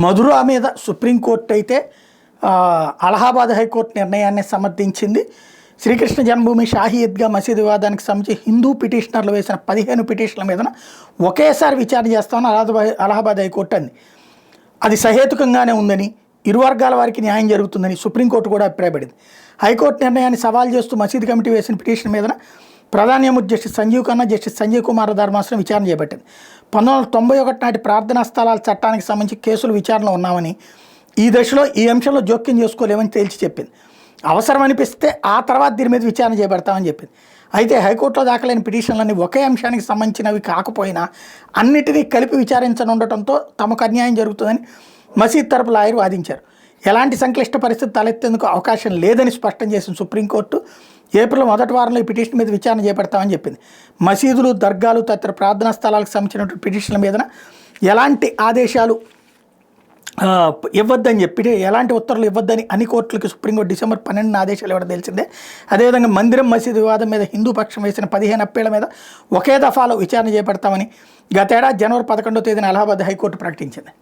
మధుర మీద సుప్రీంకోర్టు అయితే అలహాబాద్ హైకోర్టు నిర్ణయాన్ని సమర్థించింది. శ్రీకృష్ణ జన్మభూమి షాహీ ఈద్గా మసీదు వివాదానికి సంబంధించి హిందూ పిటిషనర్లు వేసిన 15 పిటిషన్ల మీద ఒకేసారి విచారణ చేస్తామని అలహాబాద్ హైకోర్టు అంది. అది సహేతుకంగానే ఉందని, ఇరు వర్గాల వారికి న్యాయం జరుగుతుందని సుప్రీంకోర్టు కూడా అభిప్రాయపడింది. హైకోర్టు నిర్ణయాన్ని సవాల్ చేస్తూ మసీదు కమిటీ వేసిన పిటిషన్ మీద ప్రధాన న్యాయమూర్తి జస్టిస్ సంజీవ్ ఖన్నా, జస్టిస్ సంజయ్ కుమార్ ధర్మాసనం విచారణ చేపట్టింది. 1991 నాటి ప్రార్థనా స్థలాల చట్టానికి సంబంధించి కేసులు విచారణలో ఉన్నామని, ఈ దశలో ఈ అంశంలో జోక్యం చేసుకోలేమని తేల్చి చెప్పింది. అవసరం అనిపిస్తే ఆ తర్వాత దీని మీద విచారణ చేపడతామని చెప్పింది. అయితే హైకోర్టులో దాఖలైన పిటిషన్లన్నీ ఒకే అంశానికి సంబంధించినవి కాకపోయినా అన్నిటినీ కలిపి విచారించనుండటంతో తమకు అన్యాయం జరుగుతుందని మసీద్ తరపు లాయర్ వాదించారు. ఎలాంటి సంక్లిష్ట పరిస్థితి తలెత్తేందుకు అవకాశం లేదని స్పష్టం చేసిన సుప్రీంకోర్టు ఏప్రిల్ మొదటి వారంలో ఈ పిటిషన్ మీద విచారణ చేపడతామని చెప్పింది. మసీదులు, దర్గాలు తదితర ప్రార్థనా స్థలాలకు సంబంధించినటువంటి పిటిషన్ల మీద ఎలాంటి ఆదేశాలు ఇవ్వద్దని చెప్పి, ఎలాంటి ఉత్తర్వులు ఇవ్వద్దని అన్ని కోర్టులకు సుప్రీంకోర్టు డిసెంబర్ 12న ఆదేశాలు ఇవ్వడం తెలిసిందే. అదేవిధంగా మందిరం మసీదు వివాదం మీద హిందూ పక్షం వేసిన 15 అప్పీళ్ల మీద ఒకే దఫాలో విచారణ చేపడతామని గతేడాది జనవరి 11వ తేదీన అలహాబాద్ హైకోర్టు ప్రకటించింది.